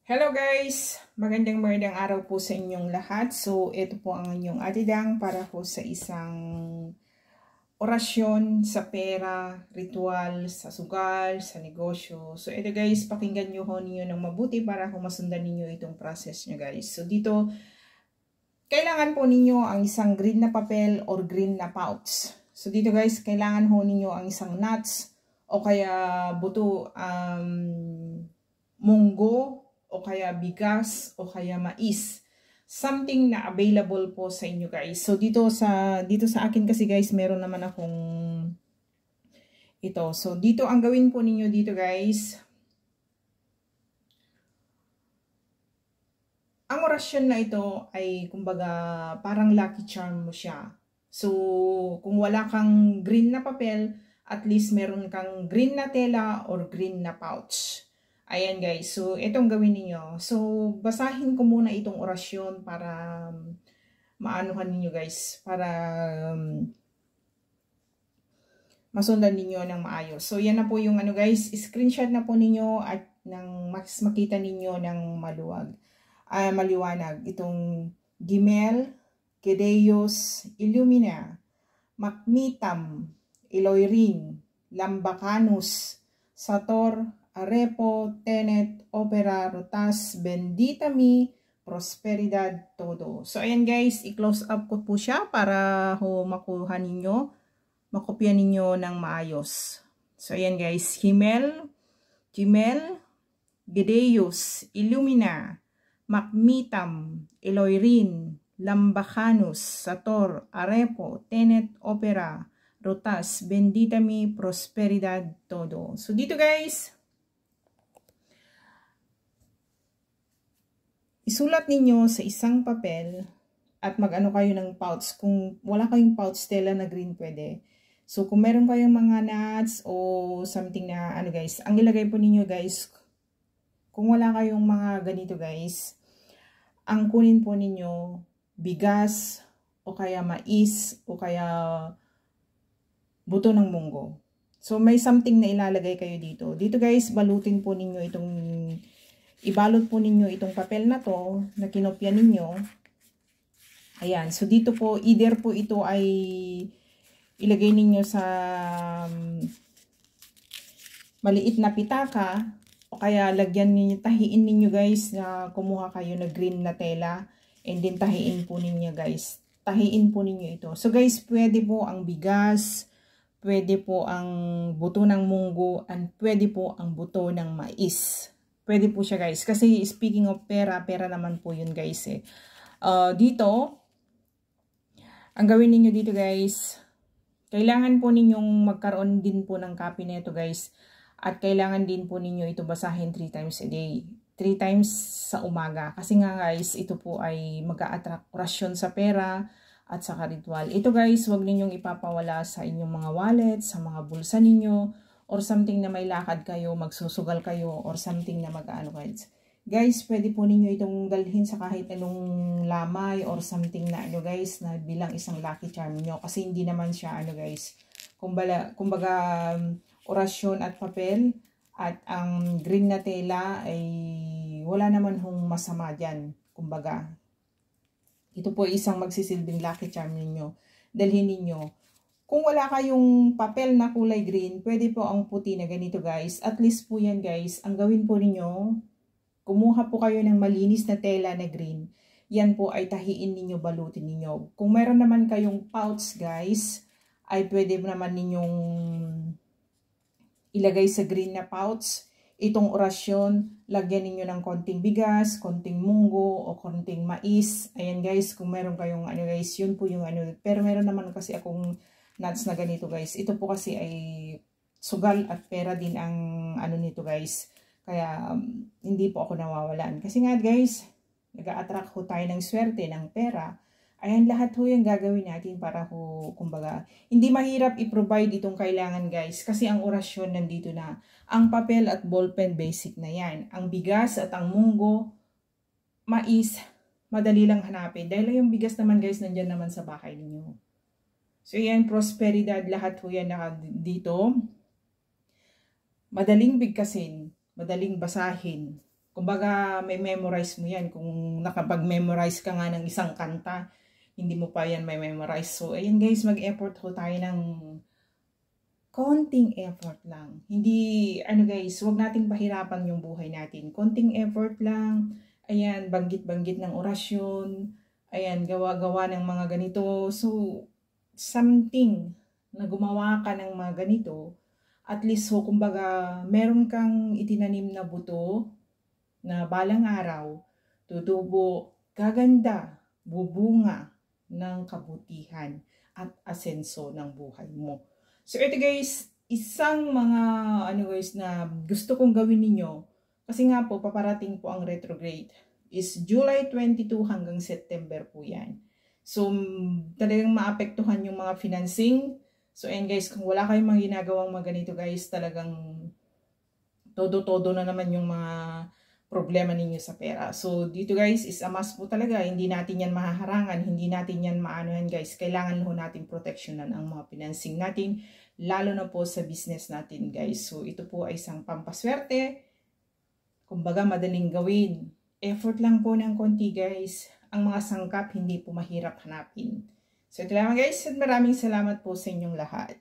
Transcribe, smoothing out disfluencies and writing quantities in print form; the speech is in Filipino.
Hello guys! Magandang araw po sa inyong lahat. So, ito po ang inyong atidang para po sa isang orasyon sa pera, ritual, sa sugal, sa negosyo. So, ito guys, pakinggan nyo ho ninyo ng mabuti para kung masundan ninyo itong process nyo guys. So, dito, kailangan po ninyo ang isang green na papel or green na pouch. So, dito guys, kailangan ho ninyo ang isang nuts o kaya buto, munggo, o kaya bigas, o kaya mais. Something na available po sa inyo guys. So dito sa akin kasi guys, meron naman akong ito. So dito ang gawin po ninyo dito guys. Ang orasyon na ito ay kumbaga parang lucky charm mo siya. So kung wala kang green na papel, at least meron kang green na tela or green na pouch. Ayan guys, so itong gawin niyo. So basahin ko muna itong orasyon para maanuhan ninyo guys, para masundan ninyo ng maayos. So yan na po yung ano guys, screenshot na po ninyo at nang mas makita ninyo ng maliwanag. Itong Gimel, Gedeos, Illumina, Macmitam, Iloirin, Lambacanus, Sator, Arepo, Tenet, Opera, Rotas, Bendita Mi, Prosperidad, todo. So, ayan guys, i-close up ko po siya para ho makuha ninyo, makopya ninyo ng maayos. So, ayan guys, Gimel, Gedeos, Illumina, Macmitam, Iloirin, Lambacanus, Sator, Arepo, Tenet, Opera, Rotas, Bendita Mi, Prosperidad, todo. So, dito guys, isulat ninyo sa isang papel at mag-ano kayo ng pouch. Kung wala kayong pouch, tela na green pwede. So, kung meron kayong mga nuts o something na ano guys, ang ilagay po ninyo guys, kung wala kayong mga ganito guys, ang kunin po ninyo bigas o kaya mais o kaya buto ng munggo. So, may something na ilalagay kayo dito. Dito guys, balutin po ninyo ibalot po ninyo itong papel na to na kinopya ninyo. Ayan. So, dito po, either po ito ay ilagay ninyo sa maliit na pitaka o kaya lagyan ninyo, tahiin ninyo guys na kumuha kayo na green na tela and then tahiin po ninyo guys. Tahiin po ninyo ito. So, guys, pwede po ang bigas, pwede po ang buto ng munggo, and pwede po ang buto ng mais. Pwede po siya guys. Kasi speaking of pera naman po yun guys eh. Dito, ang gawin ninyo dito guys, kailangan po ninyong magkaroon din po ng copy nito guys. At kailangan din po ninyo ito basahin 3 times a day. 3 times sa umaga. Kasi nga guys, ito po ay mag-a-attract orasyon sa pera at sa ritual. Ito guys, huwag ninyong ipapawala sa inyong mga wallet, sa mga bulsa ninyo, or something na may lakad kayo, magsusugal kayo, or something na mag-ano guys. Guys, pwede po ninyo itong dalhin sa kahit anong lamay or something na ano guys, na bilang isang lucky charm nyo. Kasi hindi naman siya ano guys, kumbaga orasyon at papel at ang green na tela ay wala naman hong masama dyan. Kumbaga, ito po isang magsisilbing lucky charm ninyo. Dalhin ninyo. Kung wala kayong papel na kulay green, pwede po ang puti na ganito guys. At least po yan guys. Ang gawin po ninyo, kumuha po kayo ng malinis na tela na green. Yan po ay tahiin ninyo, balutin ninyo. Kung meron naman kayong pouch guys, ay pwede naman ninyong ilagay sa green na pouch. Itong orasyon, lagyan ninyo ng konting bigas, konting munggo, o konting mais. Ayan guys, kung meron kayong ano guys, yun po yung ano. Pero meron naman kasi akong nuts na ganito guys. Ito po kasi ay sugal at pera din ang ano nito guys. Kaya hindi po ako nawawalan. Kasi nga guys, nag-a-attract ho tayo ng swerte, ng pera. Ayan, lahat ho yung gagawin natin para ho, kumbaga, hindi mahirap i-provide itong kailangan guys. Kasi ang orasyon nandito na. Ang papel at ballpen basic na yan. Ang bigas at ang munggo, mais, madali lang hanapin. Dahil yung bigas naman guys, nandyan naman sa bahay ninyo. So, yan, prosperidad, lahat ho yan dito. Madaling bigkasin, madaling basahin. Kumbaga, may memorize mo yan. Kung nakapag-memorize ka nga ng isang kanta, hindi mo pa yan may memorize. So, ayan guys, mag-effort ho tayo ng konting effort lang. Hindi, guys, huwag nating pahirapan yung buhay natin. Konting effort lang. Ayan, banggit-banggit ng orasyon. Ayan, gawa-gawa ng mga ganito. So, something na gumawa ka ng mga ganito, at least ho, kumbaga, meron kang itinanim na buto, na balang araw, tutubo, gaganda, bubunga ng kabutihan at asenso ng buhay mo. So ito guys, isang mga guys na gusto kong gawin ninyo, kasi nga po paparating po ang retrograde is July 22 hanggang September po yan. So talagang maapektuhan yung mga financing. So and guys, kung wala kayong mga ginagawang mga ganito guys, talagang todo-todo na naman yung mga problema ninyo sa pera. So, dito guys, is a must po talaga. Hindi natin yan mahaharangan. Hindi natin yan maanohan guys. Kailangan ho natin proteksyonan ang mga financing natin. Lalo na po sa business natin guys. So, ito po ay isang pampaswerte. Kumbaga, madaling gawin. Effort lang po ng konti guys. Ang mga sangkap, hindi po mahirap hanapin. So, ito lang guys. At maraming salamat po sa inyong lahat.